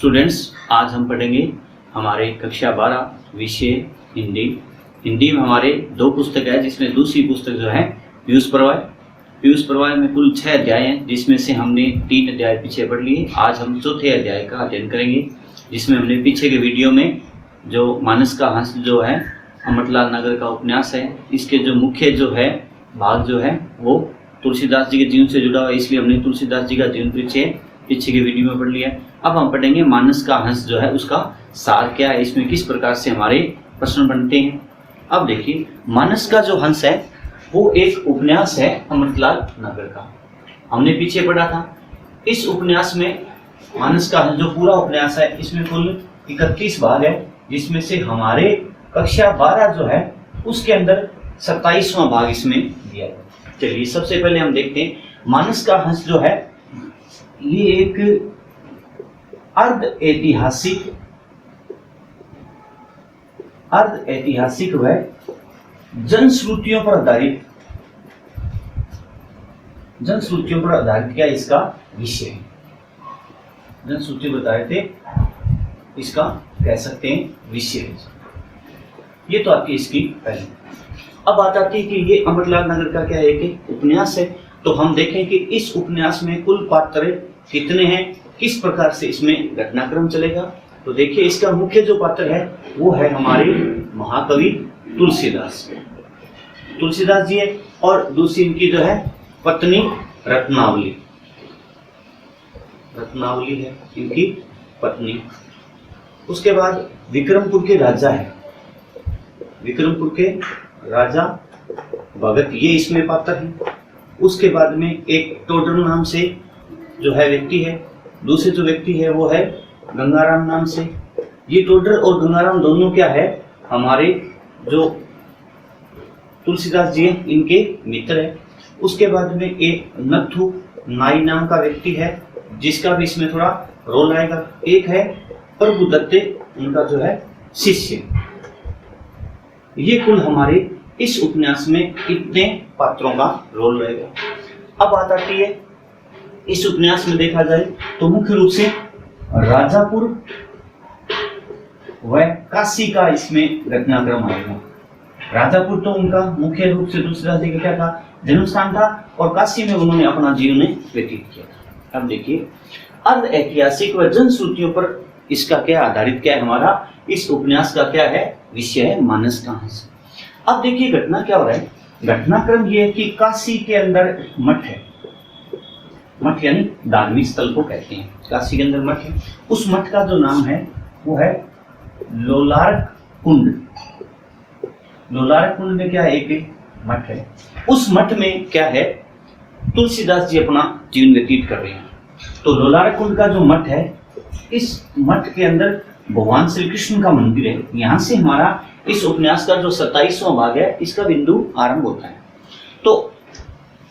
Students, आज हम पढ़ेंगे हमारे कक्षा 12 विषय हिंदी। हिंदी में हमारे दो पुस्तक है, जिसमें दूसरी पुस्तक जो है पीयूष परवाय। पीयूष परवाय में कुल 6 अध्याय हैं, जिसमें से हमने 3 अध्याय पीछे पढ़ लिए। आज हम चौथे अध्याय का अध्ययन करेंगे, जिसमें हमने पीछे के वीडियो में जो मानस का हंस जो है अमरलाल नगर का उपन्यास है, इसके जो मुख्य जो है भाग जो है वो तुलसीदास जी के जीवन से जुड़ा हुआ है, इसलिए हमने तुलसीदास जी का जीवन पीछे के वीडियो में पढ़ लिया। अब हम पढ़ेंगे मानस का हंस जो है उसका सार क्या है, इसमें किस प्रकार से हमारे प्रश्न बनते हैं। अब देखिए, मानस का जो हंस है वो एक उपन्यास है अमरलाल नगर का, हमने पीछे पढ़ा था। इस उपन्यास में मानस का हंस जो पूरा उपन्यास है, इसमें कुल 31 भाग है, जिसमें से हमारे कक्षा 12 जो है उसके अंदर 27वां भाग इसमें दिया है। चलिए सबसे पहले हम देखते हैं मानस का हंस जो है ये एक अर्ध ऐतिहासिक व जनश्रुतियों पर आधारित क्या इसका विषय है। जनश्रुतियों पर आधारित इसका कह सकते हैं विषय है। ये तो आपकी इसकी पहली। अब बात आती है कि ये अमरलाल नगर का क्या है, एक उपन्यास है। तो हम देखें कि इस उपन्यास में कुल पात्र कितने हैं, किस प्रकार से इसमें घटनाक्रम चलेगा। तो देखिए, इसका मुख्य जो पात्र है वो है हमारे महाकवि तुलसीदास जी है, और दूसरी इनकी जो है पत्नी रत्नावली है इनकी पत्नी। उसके बाद विक्रमपुर के राजा है, विक्रमपुर के राजा भगत, ये इसमें पात्र है। उसके बाद में एक टोडर नाम से जो है व्यक्ति है, दूसरे जो व्यक्ति है वो है गंगाराम नाम से। ये टोडर और गंगाराम दोनों क्या है, हमारे जो तुलसीदास जी हैं इनके मित्र है। उसके बाद में एक नथु नाई नाम का व्यक्ति है, जिसका भी इसमें थोड़ा रोल आएगा। एक है प्रभु दत्ते, उनका जो है शिष्य। ये कुल हमारे इस उपन्यास में कितने पात्रों का रोल रहेगा। अब बात आती है, इस उपन्यास में देखा जाए तो मुख्य रूप से राजापुर व काशी का इसमें घटनाक्रम आएगा। राजापुर तो उनका मुख्य रूप से तुलसीदास जी का क्या था, जन्म स्थान था, और काशी में उन्होंने अपना जीवन व्यतीत किया था। अब देखिए, अर्ध ऐतिहासिक व जनश्रुतियों पर इसका क्या आधारित क्या है, हमारा इस उपन्यास का क्या है विषय है, मानस का हंस। अब देखिए घटना क्या हो रहा है। घटनाक्रम ये है कि काशी के अंदर मठ है, मठ यानी धार्मिक स्थल को कहते हैं। काशी के अंदर मठ है, उस मठ का जो नाम है वो है लोलारक कुंड। लोलारक कुंड में क्या है, एक मठ है। उस मठ में क्या है, तुलसीदास जी अपना जीवन व्यतीत कर रहे हैं। तो लोलारक कुंड का जो मठ है, इस मठ के अंदर भगवान श्री कृष्ण का मंदिर है। यहाँ से हमारा इस उपन्यास का जो 27वां भाग है इसका बिंदु आरंभ होता है। तो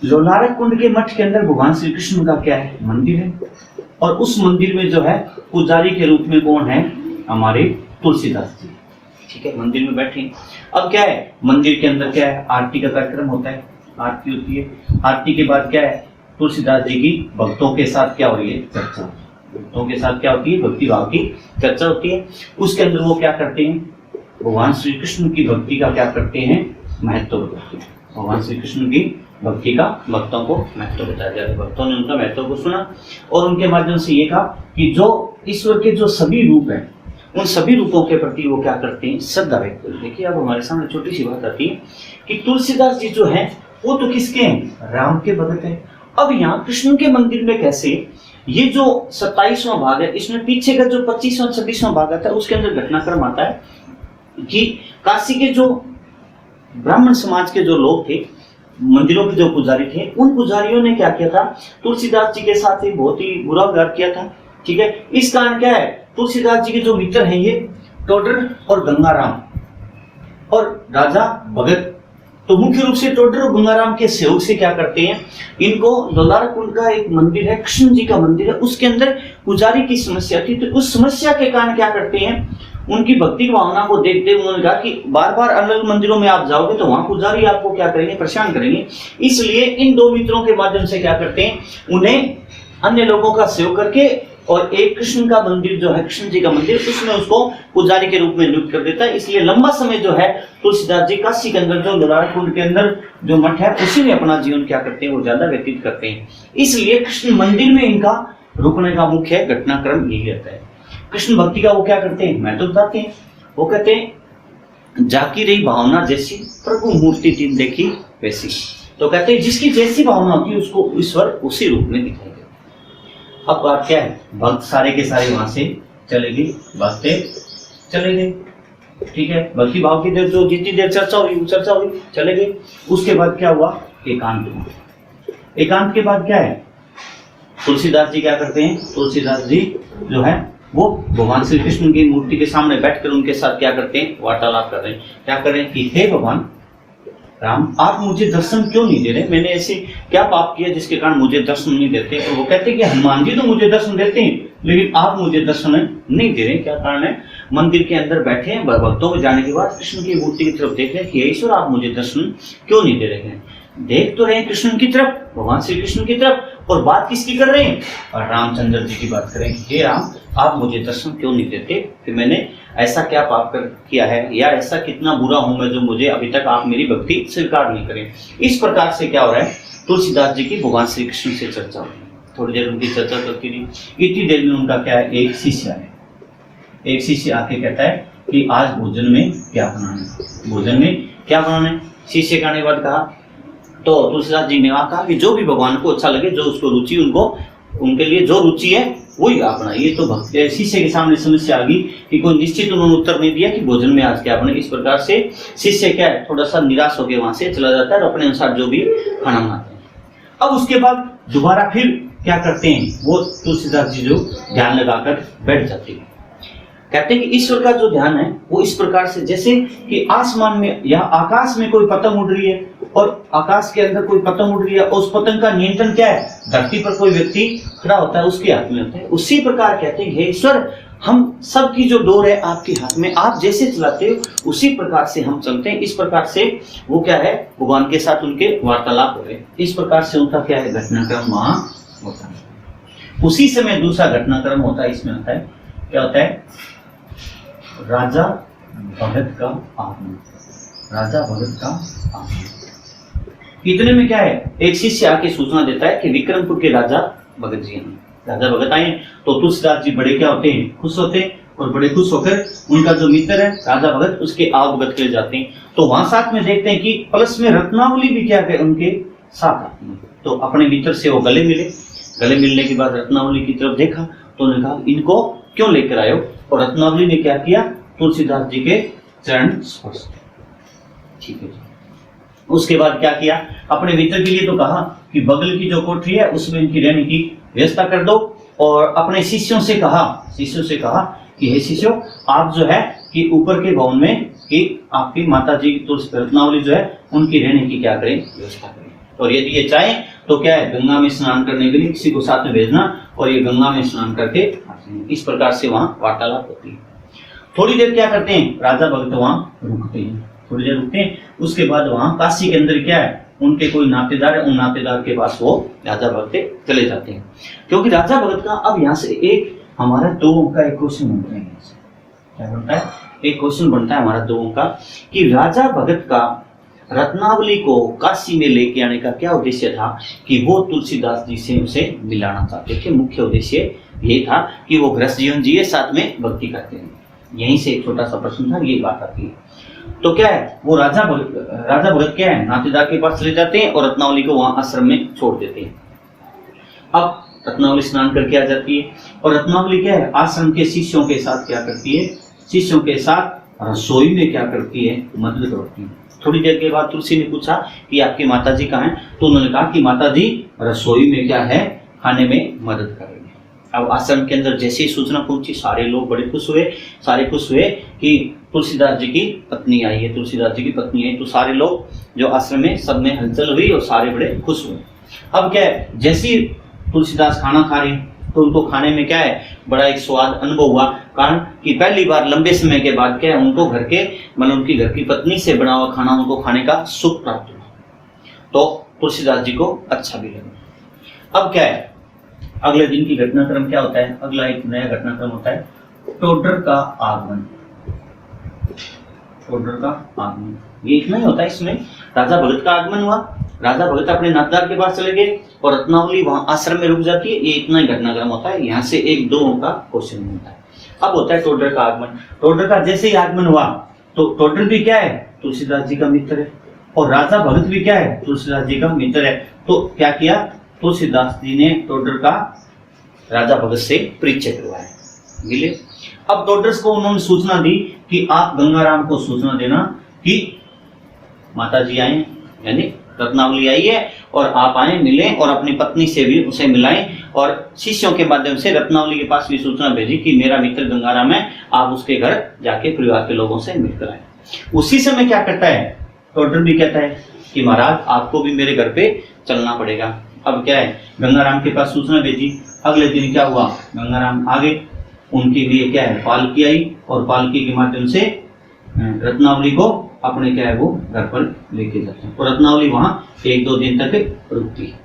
लोलारक कुंड के मठ के अंदर भगवान श्री कृष्ण का क्या है, मंदिर है, और उस मंदिर में जो है पुजारी के रूप में कौन है, हमारे तुलसीदास जी। ठीक है, मंदिर में बैठे। अब क्या है, मंदिर के अंदर क्या है, आरती का कार्यक्रम होता है, आरती होती है। आरती के बाद क्या है, तुलसीदास जी की भक्तों के साथ क्या हो रही है, चर्चा। भक्तों के साथ क्या होती है, भक्ति भाव की चर्चा होती है। उसके अंदर वो क्या करते हैं, भगवान श्री कृष्ण की भक्ति का क्या करते हैं, महत्व बताते हैं। भगवान श्री कृष्ण की भक्ति का भक्तों को महत्व बताया जाता है। भक्तों ने उनका महत्व को सुना और उनके माध्यम से ये कहा कि जो ईश्वर के जो सभी रूप हैं, उन सभी रूपों के प्रति वो क्या करते हैं, श्रद्धा व्यक्त करते हैं। देखिए, अब हमारे सामने छोटी सी बात आती है कि तुलसीदास जी जो है वो तो किसके हैं, राम के भक्त हैं। अब यहाँ कृष्ण के मंदिर में कैसे, ये जो 27वां भाग है, इसमें पीछे का जो 25वां 26वां भाग आता है, उसके अंदर घटनाक्रम आता है कि काशी के जो ब्राह्मण समाज के जो लोग थे, मंदिरों के जो पुजारी थे, उन पुजारियों ने क्या किया था, तुलसीदास जी के साथ एक बहुत ही बुरा व्यवहार किया था। ठीक है, इस कारण क्या है, तुलसीदास जी के जो मित्र हैं ये टोडर और गंगाराम और राजा भगत, तो मुख्य रूप से टोडर और गंगाराम के सहयोग से क्या करते हैं, इनको लोलारक कुंड का एक मंदिर है, कृष्ण जी का मंदिर है, उसके अंदर पुजारी की समस्या थी। तो उस समस्या के कारण क्या करते हैं, उनकी भक्ति की भावना को देखते हुए उन्होंने कहा कि बार बार अलग मंदिरों में आप जाओगे तो वहां पुजारी आपको क्या करेंगे, परेशान करेंगे। इसलिए इन दो मित्रों के माध्यम से क्या करते हैं, उन्हें अन्य लोगों का सहयोग करके और एक कृष्ण का मंदिर जो है, कृष्ण जी का मंदिर, उसमें उसको पुजारी के रूप में नियुक्त कर देता है। इसलिए लंबा समय जो है तुलसीदास जी काशी के अंदर जो ललाटकुंड के अंदर जो मठ है उसी में अपना जीवन क्या करते हैं, वो ज्यादा व्यतीत करते हैं। इसलिए कृष्ण मंदिर में इनका रुकने का मुख्य घटनाक्रम यही रहता है। कृष्ण भक्ति का वो क्या करते हैं, मैं तो बताते हैं, वो कहते हैं जाकी रही भावना जैसी प्रभु मूर्ति तीन देखी वैसी। तो कहते हैं जिसकी जैसी भावना होती है उसको ईश्वर उसी रूप में दिखाई देता। अब बात क्या है, भक्त सारे के सारे वहां से चले गए, भक्ते चले गए, ठीक है, भक्ति भाव की देर जो जितनी देर चर्चा हुई चले गए। उसके बाद क्या हुआ, एकांत हुआ। एकांत के बाद क्या है, तुलसीदास जी क्या करते हैं, तुलसीदास जी जो है वो भगवान श्री कृष्ण की मूर्ति के सामने बैठकर उनके साथ क्या करते हैं, वार्तालाप कर रहे हैं। क्या कर रहे हैं कि हे भगवान राम, आप मुझे दर्शन क्यों नहीं दे रहे, मैंने ऐसे क्या पाप किया जिसके कारण मुझे दर्शन नहीं देते। और वो कहते हैं कि हनुमान जी तो मुझे दर्शन देते हैं लेकिन आप मुझे दर्शन नहीं दे रहे, क्या कारण है। मंदिर के अंदर बैठे हैं, भक्तों में जाने के बाद कृष्ण की मूर्ति की तरफ देख रहे हैं कि ईश्वर आप मुझे दर्शन क्यों नहीं दे रहे हैं। देख तो रहे हैं कृष्ण की तरफ, भगवान श्री कृष्ण की तरफ, और बात किसकी कर रहे हैं, और रामचंद्र जी की बात करें। हे राम, आप मुझे दर्शन क्यों नहीं देते, कि मैंने ऐसा क्या पाप किया है, या ऐसा कितना बुरा हूं मैं जो मुझे अभी तक आप मेरी भक्ति स्वीकार नहीं करें। इस प्रकार से क्या हो रहा है, तुलसीदास जी की भगवान श्री कृष्ण से चर्चा हो रही है। थोड़ी देर उनकी चर्चा करती रही। इतनी देर में उनका क्या है, एक शिष्य है, एक शिष्य आके कहता है कि आज भोजन में क्या बनाना है, भोजन में क्या बनाना है। शिष्य का ने बाद कहा, तो तुलसीदास जी ने कहा कि जो भी भगवान को अच्छा लगे, जो उसको रुचि, उनको उनके लिए जो रुचि है वही अपना। ये तो भक्त शिष्य के सामने समस्या आ गई कि कोई निश्चित उन्होंने उत्तर नहीं दिया कि भोजन में आज क्या बने। इस प्रकार से शिष्य क्या है, थोड़ा सा निराश होकर वहां से चला जाता है और अपने अनुसार जो भी खाना बनाते हैं। अब उसके बाद दोबारा फिर क्या करते हैं, वो तुलसीदास जी जो ध्यान लगाकर बैठ जाते हैं। कहते हैं कि ईश्वर का जो ध्यान है वो इस प्रकार से, जैसे कि आसमान में या आकाश में कोई पतंग उड़ रही है और आकाश के अंदर कोई पतंग उड़ रही है, और उस पतंग का नियंत्रण क्या है, धरती पर कोई व्यक्ति खड़ा होता है उसके हाथ में होता है। उसी प्रकार कहते हैं हे ईश्वर, हम सब की जो डोर है आपके हाथ में, आप जैसे चलाते हो उसी प्रकार से हम चलते हैं। इस प्रकार से वो क्या है, भगवान के साथ उनके वार्तालाप हो रहे। इस प्रकार से उनका क्या है, घटनाक्रम वहां होता है। उसी समय दूसरा घटनाक्रम होता है, इसमें होता है क्या होता है, राजा भगत का आगमन। राजा भगत का आगमन। इतने में क्या है, एक शिष्य आके सूचना देता है कि विक्रमपुर के राजा भगत जी हैं। राजा भगत आए तो तुलसीदास जी बड़े क्या होते हैं, खुश होते हैं, और बड़े खुश होकर उनका जो मित्र है राजा भगत उसके आवभगत के जाते हैं। तो वहां साथ में देखते हैं कि प्लस में रत्नावली भी क्या है उनके साथ आती है। तो अपने मित्र से वो गले मिले। गले मिलने के बाद रत्नावली की तरफ देखा तो उन्होंने कहा इनको क्यों लेकर आए हो, और रत्नावली ने क्या किया, तुलसीदास जी के चरण स्पर्श। ठीक है, उसके बाद क्या किया, अपने मित्र के लिए तो कहा कि बगल की जो कोठरी है उसमें इनकी रहने की व्यवस्था कर दो, और अपने शिष्यों से कहा कि हे शिष्यों, आप जो है कि ऊपर के भवन में कि आपकी माता जी तुलसी रत्नावली जो है उनकी रहने की क्या करें, व्यवस्था करें। और यदि ये चाहे तो क्या है, गंगा में स्नान करने के लिए किसी को साथ में भेजना, और ये गंगा में स्नान करके आते हैं। इस प्रकार से वहां वार्तालाप होती है। थोड़ी देर क्या करते हैं, राजा भगत वहां रुकते हैं, थोड़ी देर रुकते हैं। उसके बाद वहां काशी के अंदर क्या है, उनके कोई नातेदार है, उन नातेदार के पास वो राजा भगत चले जाते हैं। क्योंकि राजा भगत का अब यहाँ से एक हमारा दो अंक का एक क्वेश्चन बनता है। क्या बनता है, एक क्वेश्चन बनता है हमारा दो अंक का, कि राजा भगत का रत्नावली को काशी में लेके आने का क्या उद्देश्य था, कि वो तुलसीदास जी से उसे मिलाना चाहते थे। मुख्य उद्देश्य ये था कि वो गृहस्थ जीवन जिए, साथ में भक्ति करते हैं। यहीं से एक छोटा सा प्रश्न था, ये बात आती है। तो क्या है, वो राजा भगत क्या है, नातेदार के पास चले जाते हैं और रत्नावली को वहां आश्रम में छोड़ देते हैं। अब रत्नावली स्नान करके आ जाती है, और रत्नावली क्या है, आश्रम के शिष्यों के साथ क्या करती है, शिष्यों के साथ रसोई में क्या करती है, मदद करती है। थोड़ी देर के बाद तुलसी ने पूछा कि आपकी माता जी कहाँ हैं, तो उन्होंने कहा कि माता जी रसोई में क्या है, खाने में मदद कर रही है। अब आश्रम के अंदर जैसे ही सूचना पहुंची, सारे लोग बड़े खुश हुए। सारे खुश हुए कि तुलसीदास जी की पत्नी आई है, तुलसीदास जी की पत्नी आई। तो सारे लोग जो आश्रम में सब में हलचल हुई और सारे बड़े खुश हुए। अब क्या है, जैसे ही तुलसीदास खाना खा रही तो उनको खाने में क्या है, बड़ा एक स्वाद अनुभव हुआ। कारण कि पहली बार लंबे समय के बाद क्या है, उनको घर के मतलब उनकी घर की पत्नी से बना हुआ खाना उनको खाने का सुख प्राप्त हुआ। तो तुलसीदास जी को अच्छा भी लगा। अब क्या है, अगले दिन की घटनाक्रम क्या होता है? अगला एक नया घटनाक्रम होता है टोडर का आगमन। टोडर का आगमन, ये इतना ही होता है इसमें। राजा भगत का आगमन हुआ, राजा भगत अपने नातदार के पास चले गए और रत्नावली वहां आश्रम में रुक जाती है। ये इतना ही घटनाक्रम होता है। यहाँ से एक दो का क्वेश्चन होता है। अब होता है टोडर का आगमन। टोडर का जैसे ही आगमन हुआ तो टोडर भी क्या है? तुलसीदास जी का मित्र है, और राजा भगत भी क्या है? तुलसीदास जी का मित्र है। तो क्या किया? तुलसीदास जी ने टोडर का राजा भगत से परिचय करवाया, मिले। अब टोडर को उन्होंने सूचना दी कि आप गंगाराम को सूचना देना कि माता जी आए, यानी रत्नावली आई है, और आप आए, मिलें और अपनी पत्नी से भी उसे मिलाएं, और शिष्यों के माध्यम से रत्नावली के पास भी सूचना भेजी कि मेरा मित्र गंगाराम है, आप उसके घर जाके परिवार के लोगों से मिलकर आए। उसी समय क्या करता है? टोडर भी कहता है कि महाराज आपको भी मेरे घर पे चलना पड़ेगा। अब क्या है? गंगाराम के पास सूचना भेजी। अगले दिन क्या हुआ? गंगाराम आ गए, उनके लिए क्या है? पालकी आई, और पालकी के माध्यम से रत्नावली को अपने क्या है वो घर पर लेके जाते हैं, और रत्नावली वहां एक दो दिन तक रुकती है।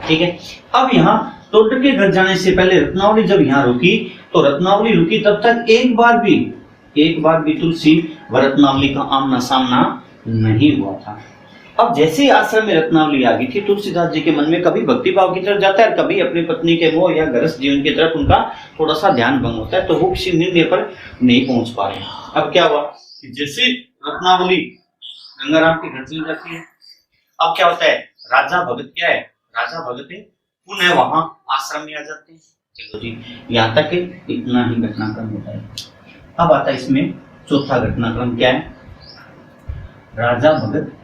ठीक है। अब यहाँ टोडर के घर जाने से पहले रत्नावली जब यहाँ रुकी, तो रत्नावली रुकी तब तक एक बार भी तुलसी व रत्नावली का आमना सामना नहीं हुआ था। अब जैसे ही आश्रम में रत्नावली आ गई थी, तुलसीदास जी के मन में कभी भक्ति भाव की तरफ जाता है, कभी अपनी पत्नी के मोह या गृहस्थ जीवन की तरफ उनका थोड़ा सा ध्यान भंग होता है, तो वो किसी निर्णय पर नहीं पहुंच पा रहे। अब क्या हुआ कि जैसे रत्नावली गंगाराम के घर चली जाती है, अब क्या होता है? राजा भगत क्या है? राजा भगत पुनः वहां आश्रम में आ जाते हैं। चलो जी, यहाँ तक इतना ही घटनाक्रम होता है। अब आता है इसमें चौथा घटनाक्रम क्या है? राजा भगत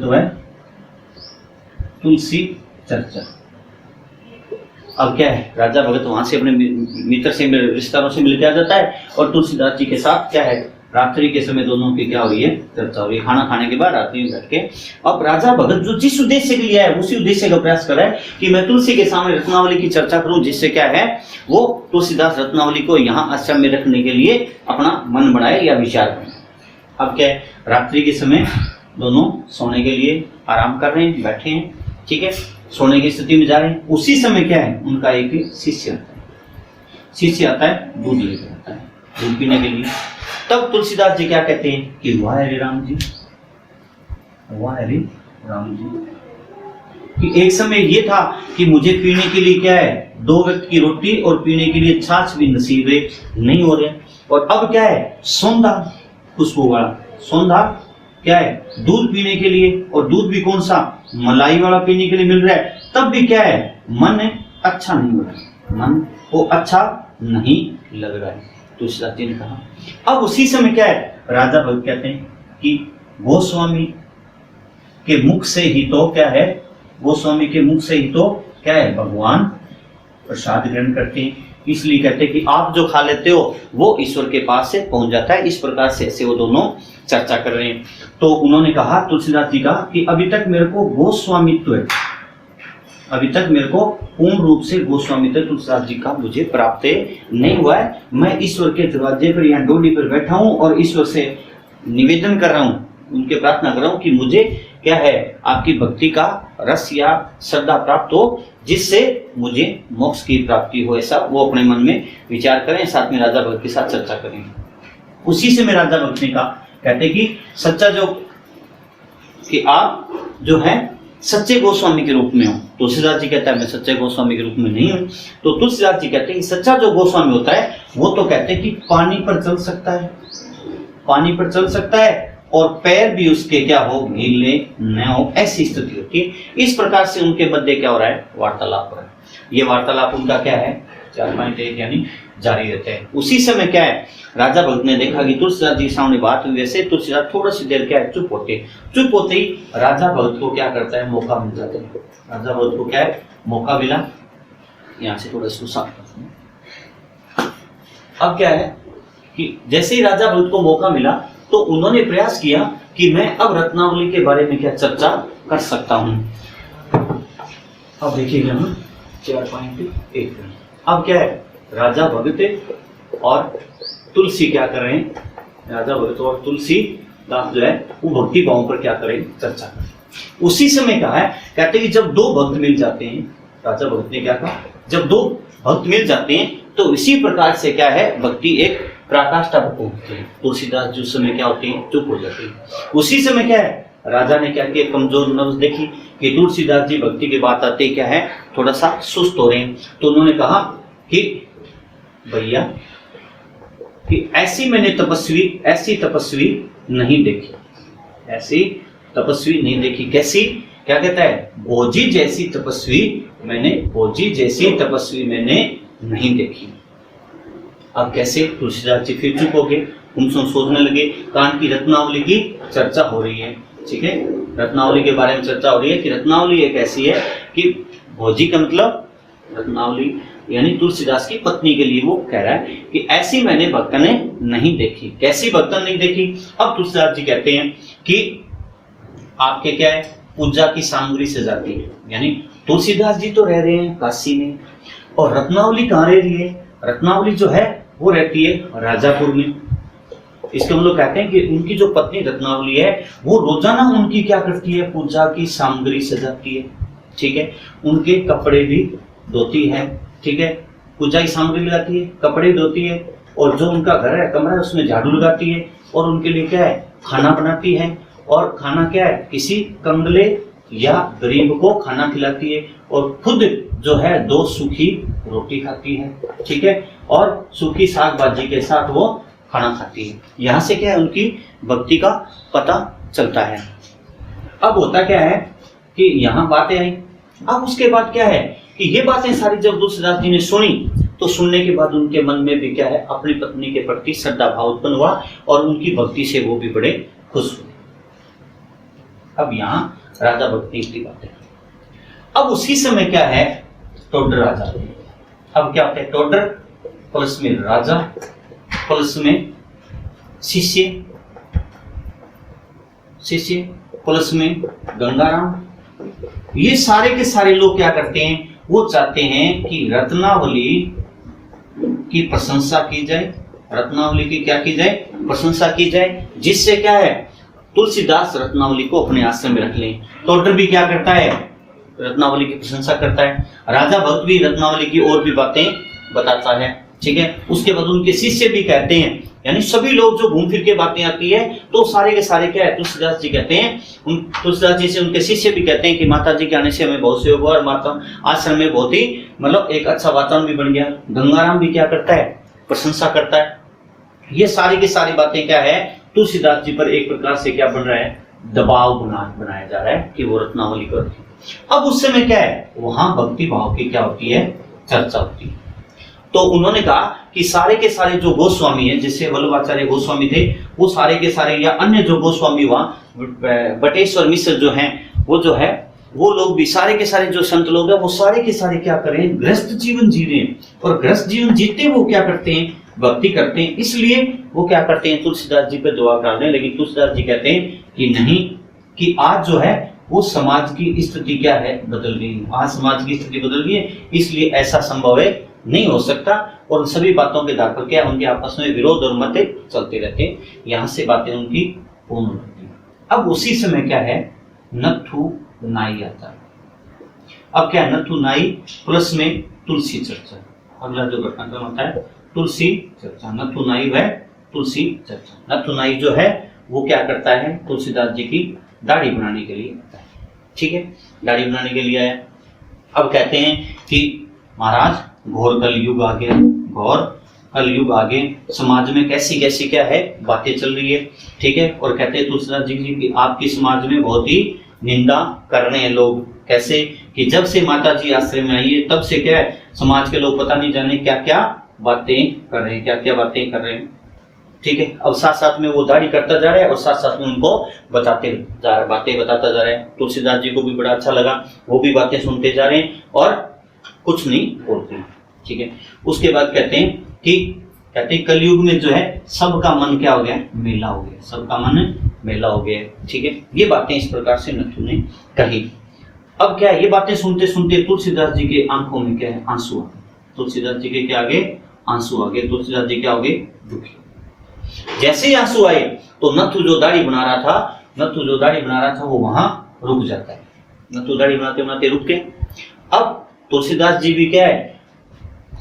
है तुलसी चर्चा। अब क्या है? राजा भगत वहां से अपने मित्र से रिश्तेदारों से मिलकर आ जाता है, और तुलसीदास जी के साथ क्या है? रात्रि के समय दोनों की क्या हो रही है? चर्चा हो रही है। खाना खाने के बाद रात्रि में बैठ के अब राजा भगत जो जिस उद्देश्य के लिए है उसी उद्देश्य का प्रयास कर रहा है कि मैं तुलसी के सामने रत्नावली की चर्चा करूं, जिससे क्या है वो तुलसीदास रत्नावली को यहाँ आश्रम में रखने के लिए अपना मन बढ़ाए या विचार करें। अब क्या है? रात्रि के समय दोनों सोने के लिए आराम कर रहे हैं, बैठे हैं, ठीक है, सोने की स्थिति में जा रहे हैं। उसी समय क्या है? उनका एक शिष्य आता है, दूध लेकर आता है, दूध पीने के लिए। तब तुलसीदास जी क्या कहते हैं कि वाह हरे राम जी, वाह हरे राम जी, कि एक समय ये था कि मुझे पीने के लिए क्या है? 2 वक्त की रोटी और पीने के लिए छाछ भी नसीब नहीं हो रहे, और अब क्या है? सौंधा, खुशबू वाला सौंधा क्या है? दूध पीने के लिए, और दूध भी कौन सा? मलाई वाला पीने के लिए मिल रहा है। तब भी क्या है? मन अच्छा नहीं हो रहा, मन को अच्छा नहीं लग रहा है। तुलसीदास जी ने कहा। अब उसी समय क्या है? राजा भगत कहते हैं कि गोस्वामी के मुख से ही तो क्या है? गोस्वामी के मुख से ही तो क्या है? भगवान प्रसाद ग्रहण करते हैं, इसलिए कहते हैं कि आप जो खा लेते हो वो ईश्वर के पास से पहुंच जाता है। इस प्रकार से ऐसे वो दोनों चर्चा कर रहे हैं। तो उन्होंने कहा, तुलसीदास जी का, कि अभी तक मेरे को गोस्वामित्व है, अभी तक मेरे को पूर्ण रूप से गोस्वामित्व तुलसीदास जी का मुझे प्राप्त नहीं हुआ है। मैं ईश्वर के दरवाजे पर या डोली पर बैठा हूँ और ईश्वर से निवेदन कर रहा हूँ, उनके प्रार्थना कर रहा हूँ कि मुझे क्या है? आपकी भक्ति का रस या श्रद्धा प्राप्त हो, जिससे मुझे मोक्ष की प्राप्ति हो। ऐसा वो अपने मन में विचार करें, साथ में राजा भगत के साथ चर्चा करें। उसी से मैं राजा भगत ने कहा, कहते कि सच्चा जो कि आप जो है सच्चे गोस्वामी के रूप में हो। तुलसीदास जी कहता है मैं सच्चे गोस्वामी के रूप में नहीं हूं। तो तुलसीदास जी कहते हैं कि सच्चा जो गोस्वामी होता है वो तो कहते हैं कि पानी पर चल सकता है, पानी पर चल सकता है और पैर भी उसके क्या हो? गीले न हो, ऐसी स्थिति होती है। इस प्रकार से उनके मध्य क्या हो रहा है? वार्तालाप हो रहा है। ये वार्तालाप उनका क्या है? 4.1 यानी जारी रहते हैं। उसी समय क्या है? राजा भगत ने देखा कि तुलसीदास जी के सामने बात हुई, वैसे तुलसीदास थोड़ा सी देर क्या है? चुप होते ही राजा भगत को क्या करता है? मौका मिल जाता है। राजा भगत को क्या है? मौका मिला। यहाँ से थोड़ा इसको साफ करते हैं। अब क्या है कि जैसे ही राजा भगत को मौका मिला तो उन्होंने प्रयास किया कि मैं अब रत्नावली के बारे में क्या चर्चा कर सकता हूं। अब देखिएगा हम 4.1। अब क्या है? राजा भगत और तुलसी क्या कर रहे हैं? राजा भगत और तुलसी दास जो है वो भक्ति भाव पर क्या करें? चर्चा करें। उसी समय कहा है, कहते हैं कि जब दो भक्त मिल जाते हैं, राजा भक्त ने क्या कहा, जब दो भक्त मिल जाते हैं तो इसी प्रकार से क्या है, भक्ति एक पराकाष्ठा पर पहुंचती है। तुलसीदास जी उस समय क्या होती है, चुप हो जाती है। उसी समय क्या है, राजा ने क्या किया, कमजोर नब्ज देखी कि तुलसीदास जी भक्ति की बात आते क्या है, थोड़ा सा सुस्त हो रहे हैं, तो उन्होंने कहा कि भैया कि ऐसी तपस्वी नहीं देखी, ऐसी तपस्वी नहीं देखी। कैसी, क्या कहता है, भोजी जैसी तपस्वी मैंने नहीं देखी। अब कैसे, तुलसीदास जी फिर चुप हो गए, उन सोचने लगे, कान की रत्नावली की चर्चा हो रही है, ठीक है, रत्नावली के बारे में चर्चा हो रही है कि रत्नावली एक ऐसी है कि भोजी का मतलब रत्नावली यानी तुलसीदास की पत्नी के लिए वो कह रहा है कि ऐसी मैंने भक्तन ने नहीं देखी। कैसी भक्तन नहीं देखी? अब तुलसीदास जी कहते हैं कि आपके क्या है, पूजा की सामग्री से जाती है, यानी तुलसीदास जी तो रह रहे हैं काशी में, और रत्नावली कहाँ रह रही है, रत्नावली जो है वो रहती है राजापुर में। इसके हम लोग कहते हैं कि उनकी जो पत्नी रत्नावली है वो रोजाना उनकी क्या करती है, पूजा की सामग्री सजाती है, ठीक है, उनके कपड़े भी धोती है, ठीक है, पूजा की सामग्री लगाती है, कपड़े धोती है, और जो उनका घर है, कमरा है, उसमें झाड़ू लगाती है, और उनके लिए क्या है, खाना बनाती है, और खाना क्या है, किसी कंगले या गरीब को खाना खिलाती है, और खुद जो है 2 सूखी रोटी खाती है, ठीक है, और सूखी साग भाजी के साथ वो खाना खाती है। यहाँ से क्या है, उनकी भक्ति का पता चलता है। अब होता क्या है कि यहाँ बातें आई, अब उसके बाद क्या है कि ये बातें सारी जब तुलसीदास जी ने सुनी, तो सुनने के बाद उनके मन में भी क्या है, अपनी पत्नी के प्रति श्रद्धा भाव उत्पन्न हुआ, और उनकी भक्ति से वो भी बड़े खुश हुए। अब यहाँ राजा भक्ति की बातें। अब उसी समय क्या है, टोडर राजा। अब क्या होता है, टोडर प्लस में राजा प्लस में शिष्य प्लस में गंगाराम, ये सारे के सारे लोग क्या करते हैं, वो चाहते हैं कि रत्नावली की प्रशंसा की जाए, रत्नावली की क्या की जाए, प्रशंसा की जाए, जिससे क्या है, तुलसीदास रत्नावली को अपने आश्रम में रख लें। टोडर भी क्या करता है, रत्नावली की प्रशंसा करता है, राजा भक्त भी रत्नावली की और भी बातें बताता है, ठीक है। उसके बाद उनके शिष्य भी कहते हैं, यानी सभी लोग जो घूम फिर के बातें आती है तो सारे के सारे क्या है, तुलसीदास जी कहते हैं, तुलसीदास जी से उनके शिष्य भी कहते हैं कि माता जी के आने से हमें बहुत सहयोग हुआ, और माता आश्रम में बहुत ही मतलब एक अच्छा वातावरण भी बन गया। गंगाराम भी क्या करता है, प्रशंसा करता है। ये सारी की सारी बातें क्या है, तुलसीदास जी पर एक प्रकार से क्या बन रहा है, दबाव बनाया जा रहा है कि वो रत्नावली करती है। अब उस समय क्या है, वहां भक्ति भाव की क्या होती है, चर्चा होती है। तो उन्होंने कहा कि सारे के सारे जो गोस्वामी हैं, जैसे वल्लभाचार्य गोस्वामी थे, वो सारे के सारे या अन्य जो गोस्वामी वहां बटेश्वर मिश्र जो हैं, वो जो है वो लोग भी, सारे के सारे जो संत लोग हैं, वो सारे के सारे क्या करें, गृहस्थ जीवन जी रहे हैं, और गृहस्थ जीवन जीते वो क्या करते हैं, भक्ति करते हैं। इसलिए वो क्या करते हैं, तुलसीदास जी पे दुआ कर रहे हैं। लेकिन तुलसीदास जी कहते हैं कि नहीं, कि आज जो है वो समाज की स्थिति क्या है, बदल गई है, आज समाज की स्थिति बदल गई है, इसलिए ऐसा संभव है नहीं हो सकता, और सभी बातों के आधार पर क्या उनके आपस में विरोध और मते चलते रहते हैं। यहाँ से बातें उनकी पूर्ण होती है। अब उसी समय क्या है, नथु नाई आता है। अब क्या है, नथु नाई प्लस में तुलसी चर्चा, अगला जो घटनाक्रम होता है तुलसी चर्चा, नथु नाई व तुलसी चर्चा। नथु नाई जो है वो क्या करता है, तुलसीदास जी की दाढ़ी बनाने के लिए आता है, ठीक है, दाढ़ी बनाने के लिए आया। अब कहते हैं कि महाराज घोर कलयुग आ गया, घोर कलयुग आ गए, समाज में कैसी कैसी क्या है बातें चल रही है, ठीक है। और कहते हैं तुलसीदास जी की आपकी समाज में बहुत ही निंदा कर रहे हैं लोग। कैसे कि जब से माता जी आश्रम में आई है तब से क्या है, समाज के लोग पता नहीं जाने क्या क्या बातें कर रहे हैं, क्या क्या बातें कर रहे हैं, ठीक है। अब साथ साथ में वो दाढ़ी करता जा रहा है और साथ साथ में उनको बातें बताता जा रहा है। तुलसीदास जी को भी बड़ा अच्छा लगा, वो भी बातें सुनते जा रहे हैं और कुछ नहीं बोलते, ठीक है। उसके बाद कहते हैं कलयुग में जो है सबका मन क्या हो गया, मेला हो गया, सबका मन मेला हो गया, ठीक है। ये बातें इस प्रकार से नथु ने कही। अब क्या है, ये बातें सुनते सुनते तुलसीदास जी के आंखों में क्या है, आंसू आ गए। तुलसीदास जी के क्या आगे, आंसू आ गए। तुलसीदास जी क्या हो गए, दुखी। जैसे ही आंसू आए तो नथु जो दाढ़ी बना रहा था वो वहां रुक जाता है। नत्थु दाढ़ी बनाते बनाते रुक गए। अब तुलसीदास जी भी क्या है,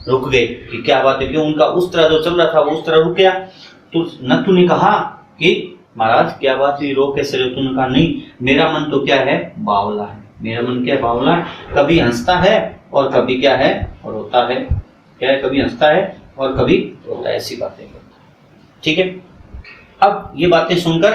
रुक गए कि क्या बात है, क्यों उनका उस तरह जो चल रहा था वो उस तरह रुक गया। तो नत्थु ने कहा कि महाराज क्या बात हुई, रो कैसे रहे? तुमने कहा नहीं, मेरा मन तो क्या है, बावला है। मेरा मन क्या है, बावला है, कभी हंसता है और कभी क्या है, रोता है। क्या है, कभी हंसता है और कभी रोता है, ऐसी बातें करता है। ठीक है। अब ये बातें सुनकर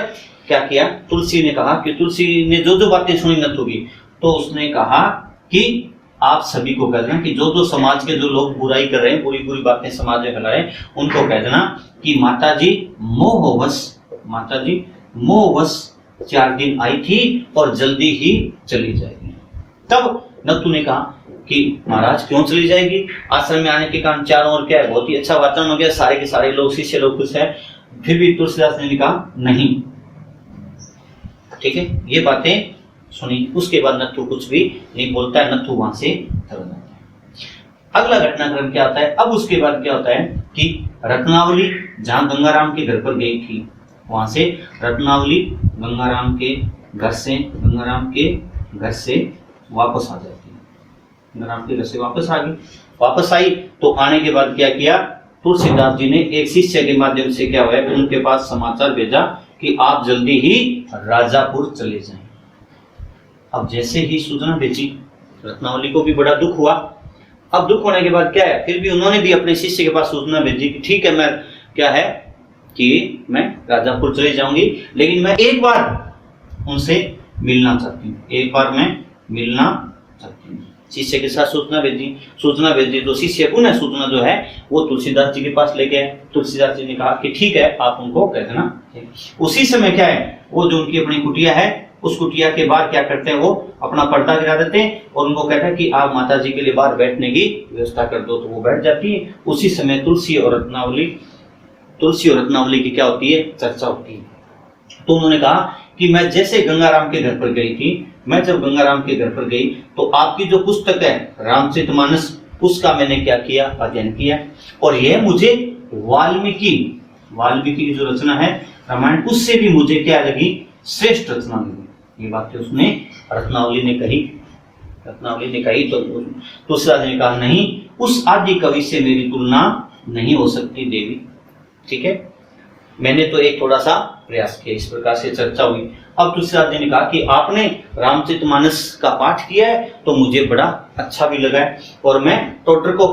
क्या किया, तुलसी ने कहा कि तुलसी ने जो जो बातें सुनी नत्थु की, तो उसने कहा कि आप सभी को कह देना कि जो जो समाज के जो लोग बुराई कर रहे हैं, बुरी बुरी बातें समाज में फैला रहे हैं, उनको कह देना कि माताजी मोहवश 4 दिन आई थी और जल्दी ही चली जाएगी। तब नत्थु ने कहा कि महाराज क्यों चली जाएगी? आश्रम में आने के कारण चारों ओर क्या है, बहुत ही अच्छा वातावरण हो गया, सारे के सारे लोग, शिष्य लोग खुश है। फिर भी तुलसीदास ने कहा नहीं। ठीक है, ये बातें सुनी। उसके बाद नत्थु कुछ भी नहीं बोलता है, नत्थु वहां से चला जाता है। अगला घटनाक्रम क्या होता है, अब उसके बाद क्या होता है कि रत्नावली जहां गंगाराम के घर पर गई थी, वहां से रत्नावली गंगाराम के घर से वापस आ जाती है। गंगाराम के घर से वापस आई। तो आने के बाद क्या किया, तुलसीदास जी ने एक शिष्य के माध्यम से क्या हुआ, उनके पास समाचार भेजा कि आप जल्दी ही राजापुर चले जाएं। अब जैसे ही सूचना भेजी, रत्नावली को भी बड़ा दुख हुआ। अब दुख होने के बाद क्या है, फिर भी उन्होंने भी अपने शिष्य के पास सूचना भेजी कि ठीक है, मैं क्या है कि मैं राजापुर चले जाऊंगी, लेकिन मैं एक बार उनसे मिलना चाहती हूँ। शिष्य के साथ सूचना भेजी तो शिष्य पुनः सूचना जो है वो तुलसीदास जी के पास लेके आए। तुलसीदास जी ने कहा कि ठीक है, आप उनको कह देना। उसी समय क्या है, वो जो उनकी अपनी कुटिया है, उस कुटिया के बाहर क्या करते हैं, वो अपना पर्दा गिरा देते हैं और उनको कहते हैं कि आप माता जी के लिए बाहर बैठने की व्यवस्था कर दो। तो वो बैठ जाती है। उसी समय तुलसी और रत्नावली की क्या होती है, चर्चा होती है। तो उन्होंने कहा कि मैं जैसे गंगाराम के घर पर गई थी, मैं जब गंगाराम के घर पर गई तो आपकी जो पुस्तक है रामचरितमानस, उसका मैंने क्या किया, अध्ययन किया, और यह मुझे वाल्मीकि की जो रचना है रामायण, उससे भी मुझे क्या लगी, श्रेष्ठ रचना लगी। ये बातें उसने रत्नावली ने कही। तो तुलसीदास ने कहा नहीं, उस आदि कवि से मेरी तुलना नहीं हो सकती देवी। ठीक है, मैंने तो एक थोड़ा सा प्रयास किया। इस प्रकार से चर्चा हुई। अब तुलसीदास जी ने कहा कि आपने रामचरितमानस का पाठ किया है तो मुझे बड़ा अच्छा भी लगा है, और मैं टोटर को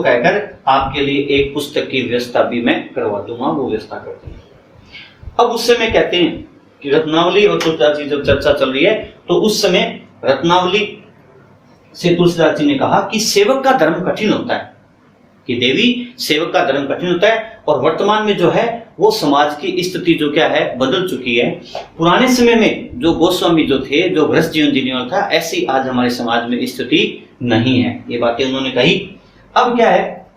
कहकर आपके लिए एक पुस्तक की व्यवस्था भी मैं करवा दूंगा। वो व्यवस्था करते हैं। अब उस समय कहते हैं कि रत्नावली और तुलसीदास जी जब चर्चा चल रही है, तो उस समय रत्नावली से तुलसीदास जी ने कहा कि सेवक का धर्म कठिन होता है, कि देवी सेवक का धर्म कठिन होता है, और वर्तमान में जो है वो समाज की स्थिति जो क्या है, बदल चुकी है। पुराने समय में जो गोस्वामी जो थे, जो गृहस्थ जीवन जीने वाला था, ऐसी आज हमारे समाज में स्थिति नहीं है। ये बातें उन्होंने कही। अब क्या है,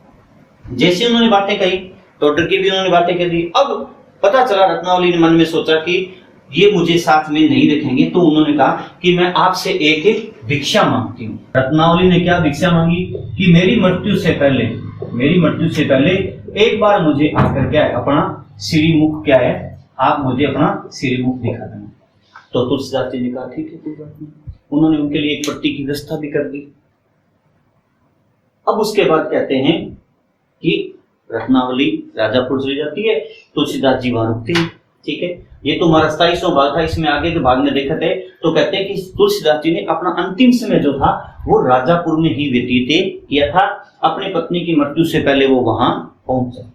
जैसे उन्होंने बातें कही, टोटर की भी उन्होंने बातें कह दी। अब पता चला, रत्नावली ने मन में सोचा कि ये मुझे साथ में नहीं रखेंगे, तो उन्होंने कहा कि मैं आपसे एक भिक्षा मांगती हूँ। रत्नावली ने क्या भिक्षा मांगी कि मेरी मृत्यु से पहले एक बार मुझे आकर क्या है, अपना श्रीमुख क्या है, आप मुझे अपना श्रीमुख दिखा देना। तो तुलसीदास जी ने कहा ठीक है, कोई बात नहीं। उन्होंने उनके लिए एक पट्टी की व्यवस्था भी कर दी। अब उसके बाद कहते हैं कि रत्नावली राजापुर चली जाती है, तुलसीदास जी वहां रुकते हैं। ठीक है, ये तो हमारा 27वां भाग था। इसमें आगे के भाग में देखते थे तो कहते हैं कि तुलसीदास जी ने अपना अंतिम समय जो था वो राजापुर में ही व्यतीत किया था। अपनी पत्नी की मृत्यु से पहले वो वहां पहुंच जाते।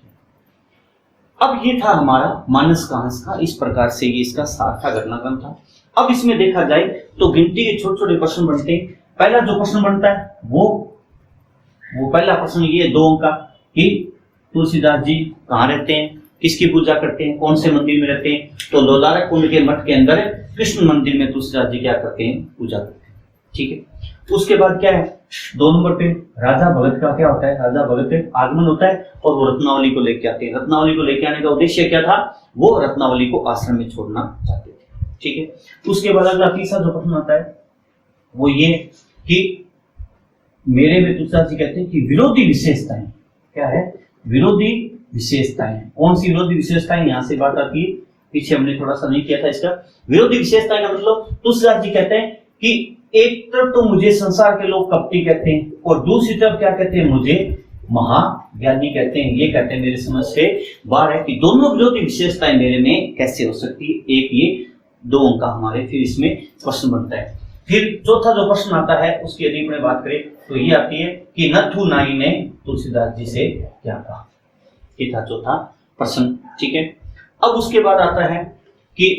अब ये था हमारा मानस का हंस का। इस प्रकार से ये इसका सार्थक घटनाक्रम था। अब इसमें देखा जाए तो गिनती के छोटे छोटे प्रश्न बनते हैं। पहला जो प्रश्न बनता है वो पहला प्रश्न ये 2 अंक का कि तुलसीदास जी कहाँ रहते हैं, किसकी पूजा करते हैं, कौन से मंदिर में रहते हैं। तो लोलारक कुंड के मठ के अंदर कृष्ण मंदिर में तुलसीदास जी क्या करते हैं, पूजा करते हैं। ठीक है, उसके बाद क्या है 2 नंबर पे राजा भगत का क्या होता है, राजा भगत आगमन होता है और वो रत्नावली को लेके आते हैं। रत्नावली को लेके आने का उद्देश्य क्या था, वो रत्नावली को आश्रम में छोड़ना चाहते थे। ठीक है, उसके बाद अगला तीसरा जो प्रश्न आता है वो ये कि मेरे में तुलसीदास जी कहते हैं कि विरोधी विशेषताएं क्या है, विरोधी विशेषताएं। कौन सी विरोधी विशेषताएं, यहां से बात आती है पीछे हमने थोड़ा सा नहीं किया था इसका। विरोधी विशेषता का मतलब तुलसीदास जी कहते हैं कि एक तरफ तो मुझे संसार के लोग कपटी कहते हैं और दूसरी तरफ क्या कहते हैं, मुझे महाज्ञानी कहते हैं। ये कहते हैं मेरे समझ से बाहर है कि दोनों विरोधी विशेषताएं मेरे में कैसे हो सकती है। एक ये 2 अंक का हमारे फिर इसमें प्रश्न बनता है। फिर चौथा जो प्रश्न आता है उसकी यदि अपने बात करें तो ये आती है कि नथु नाई ने तुलसीदास जी से क्या कहा। ये था चौथा प्रश्न, ठीक है। अब उसके बाद आता है कि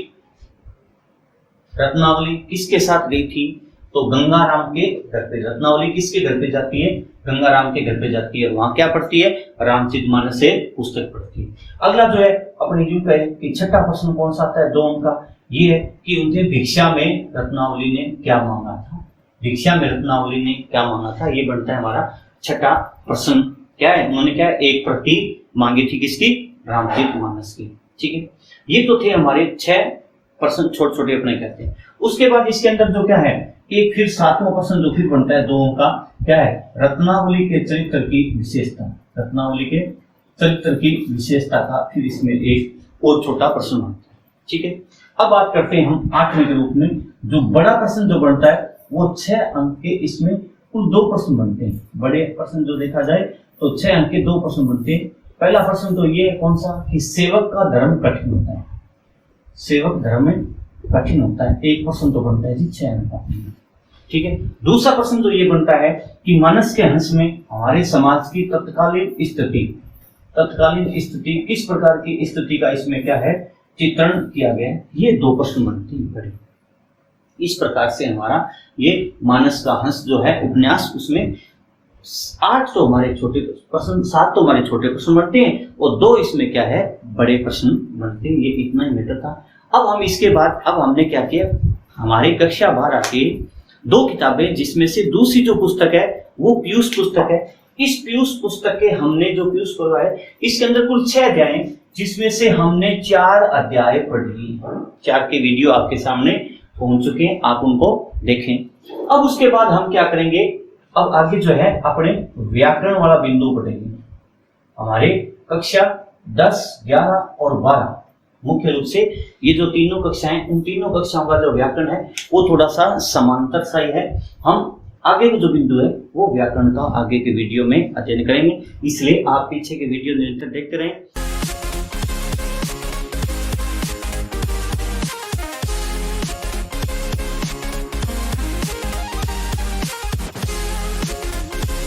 रत्नावली किसके साथ गई थी, तो गंगाराम के घर पे। रत्नावली किसके घर पे जाती है, गंगाराम के घर पे जाती है। वहां क्या पढ़ती है, रामचरितमानस से पुस्तक पढ़ती है। अगला जो है अपने यूं कहे कि छठा प्रश्न कौन सा आता है 2 अंक का, ये है कि उनसे भिक्षा में रत्नावली ने क्या मांगा था। भिक्षा में रत्नावली ने क्या मांगा था, ये बनता है हमारा छठा प्रश्न। क्या है, उन्होंने क्या एक प्रति मांगी थी, किसकी, रामचरितमानस की, ठीक है। ये तो थे हमारे 6 प्रश्न, छोटे छोटे अपने कहते हैं। उसके बाद इसके अंदर जो क्या है, एक फिर 7वां प्रश्न जो फिर बनता है 2 अंक का, क्या है, रत्नावली के चरित्र की विशेषता। रत्नावली के चरित्र की विशेषता का फिर इसमें एक और छोटा प्रश्न बनता है, ठीक है। अब बात करते हैं हम 8वें के रूप में। जो बड़ा प्रश्न जो बनता है वो 6 अंक के, इसमें कुल 2 प्रश्न बनते हैं। बड़े प्रश्न जो देखा जाए तो 6 अंक के 2 प्रश्न बनते हैं। पहला प्रश्न तो ये कौन सा, कि सेवक का धर्म कठिन होता है। सेवक धर्म में कठिन होता है, एक प्रश्न तो बनता है जी 6 अंक का, ठीक है। दूसरा प्रश्न तो ये बनता है कि मानस के हंस में हमारे समाज की तत्कालीन स्थिति किस प्रकार की स्थिति का इसमें क्या है चित्रण किया गया है। ये 2 प्रश्न बनते हैं बड़े। इस प्रकार से हमारा ये मानस का हंस जो है उपन्यास, उसमें 8 तो हमारे छोटे प्रश्न, 7 तो हमारे छोटे प्रश्न बनते हैं और 2 इसमें क्या है बड़े प्रश्न बनते हैं। ये इतना ही मैटर था। अब हम इसके बाद अब हमने क्या किया, हमारी कक्षा 12 के 2 किताबें, जिसमें से दूसरी जो पुस्तक है वो पीयूष पुस्तक है। इस पीयूष पुस्तक के हमने जो पीयूष पढ़ा है इसके अंदर कुल 6 अध्याय हैं, जिसमें से हमने 4 अध्याय पढ़ लिए। 4 के वीडियो आपके सामने पहुंच चुके हैं, आप उनको देखें। अब उसके बाद हम क्या करेंगे, अब आगे जो है अपने व्याकरण वाला बिंदु पढ़ेंगे। हमारे कक्षा 10, 11 और 12 मुख्य रूप से ये जो तीनों कक्षाएं, उन तीनों कक्षाओं का जो व्याकरण है वो थोड़ा सा समांतर सा ही है। हम आगे के जो बिंदु है वो व्याकरण का आगे के वीडियो में अध्ययन करेंगे, इसलिए आप पीछे के वीडियो निरंतर देखते रहें।